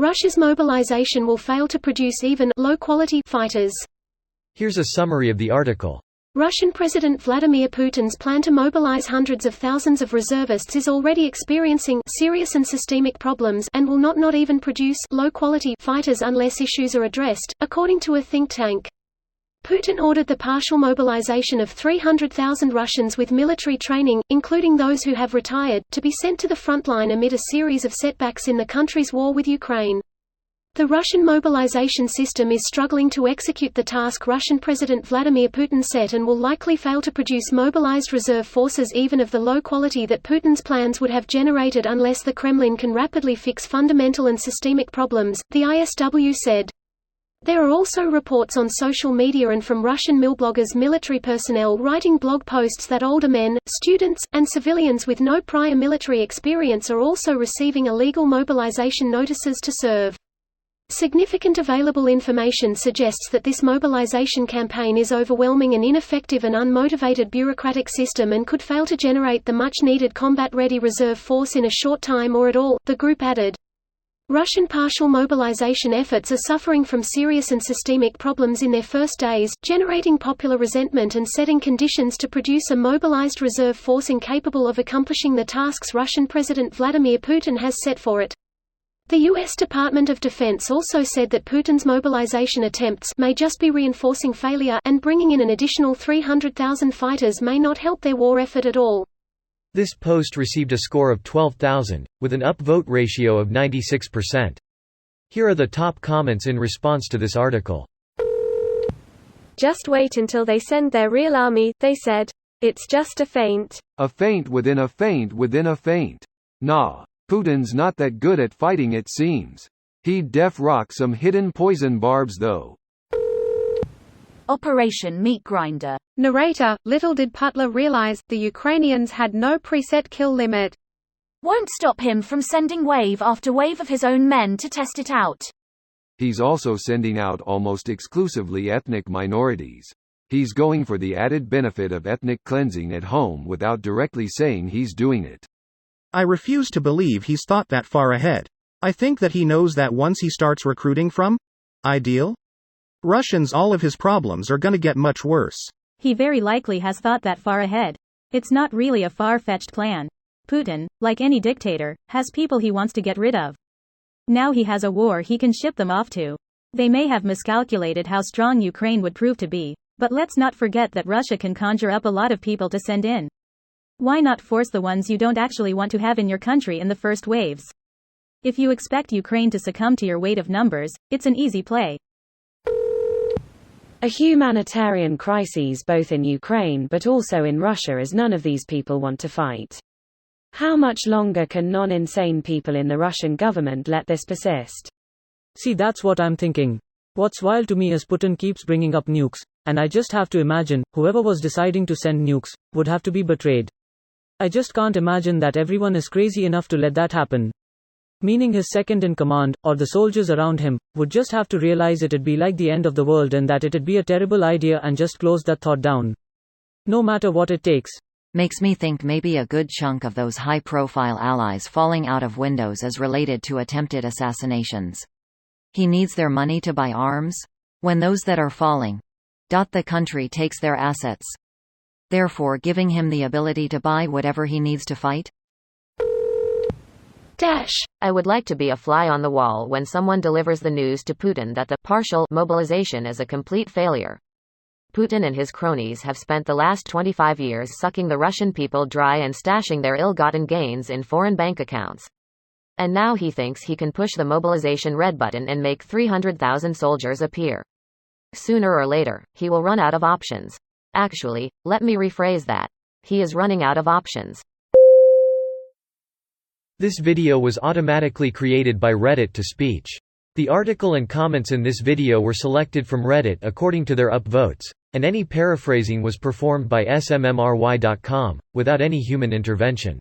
Russia's mobilization will fail to produce even low-quality fighters. Here's a summary of the article. Russian President Vladimir Putin's plan to mobilize hundreds of thousands of reservists is already experiencing serious and systemic problems and will not even produce low-quality fighters unless issues are addressed, according to a think tank. Putin ordered the partial mobilization of 300,000 Russians with military training, including those who have retired, to be sent to the front line amid a series of setbacks in the country's war with Ukraine. The Russian mobilization system is struggling to execute the task Russian President Vladimir Putin set and will likely fail to produce mobilized reserve forces even of the low quality that Putin's plans would have generated unless the Kremlin can rapidly fix fundamental and systemic problems, the ISW said. There are also reports on social media and from Russian milbloggers, military personnel writing blog posts that older men, students, and civilians with no prior military experience are also receiving illegal mobilization notices to serve. Significant available information suggests that this mobilization campaign is overwhelming an ineffective and unmotivated bureaucratic system and could fail to generate the much-needed combat-ready reserve force in a short time or at all, the group added. Russian partial mobilization efforts are suffering from serious and systemic problems in their first days, generating popular resentment and setting conditions to produce a mobilized reserve force incapable of accomplishing the tasks Russian President Vladimir Putin has set for it. The U.S. Department of Defense also said that Putin's mobilization attempts may just be reinforcing failure and bringing in an additional 300,000 fighters may not help their war effort at all. This post received a score of 12,000, with an upvote ratio of 96%. Here are the top comments in response to this article. Just wait until they send their real army, they said. It's just a feint. A feint within a feint within a feint. Nah. Putin's not that good at fighting it seems. He'd def rock some hidden poison barbs though. Operation Meat Grinder. Narrator, little did Putler realize, the Ukrainians had no preset kill limit. Won't stop him from sending wave after wave of his own men to test it out. He's also sending out almost exclusively ethnic minorities. He's going for the added benefit of ethnic cleansing at home without directly saying he's doing it. I refuse to believe he's thought that far ahead. I think that he knows that once he starts recruiting from ideal Russians, all of his problems are gonna get much worse. He very likely has thought that far ahead. It's not really a far-fetched plan. Putin, like any dictator, has people he wants to get rid of. Now he has a war he can ship them off to. They may have miscalculated how strong Ukraine would prove to be, but let's not forget that Russia can conjure up a lot of people to send in. Why not force the ones you don't actually want to have in your country in the first waves? If you expect Ukraine to succumb to your weight of numbers, it's an easy play. A humanitarian crisis both in Ukraine but also in Russia, as none of these people want to fight. How much longer can non-insane people in the Russian government let this persist? See, that's what I'm thinking. What's wild to me is Putin keeps bringing up nukes, and I just have to imagine, whoever was deciding to send nukes, would have to be betrayed. I just can't imagine that everyone is crazy enough to let that happen. Meaning his second in command, or the soldiers around him, would just have to realize it'd be like the end of the world and that it'd be a terrible idea and just close that thought down. No matter what it takes. Makes me think maybe a good chunk of those high-profile allies falling out of windows is related to attempted assassinations. He needs their money to buy arms? When those that are falling, the country takes their assets, therefore giving him the ability to buy whatever he needs to fight? I would like to be a fly on the wall when someone delivers the news to Putin that the partial mobilization is a complete failure. Putin and his cronies have spent the last 25 years sucking the Russian people dry and stashing their ill-gotten gains in foreign bank accounts. And now he thinks he can push the mobilization red button and make 300,000 soldiers appear. Sooner or later, he will run out of options. Actually, let me rephrase that. He is running out of options. This video was automatically created by Reddit to speech. The article and comments in this video were selected from Reddit according to their upvotes, and any paraphrasing was performed by smmry.com, without any human intervention.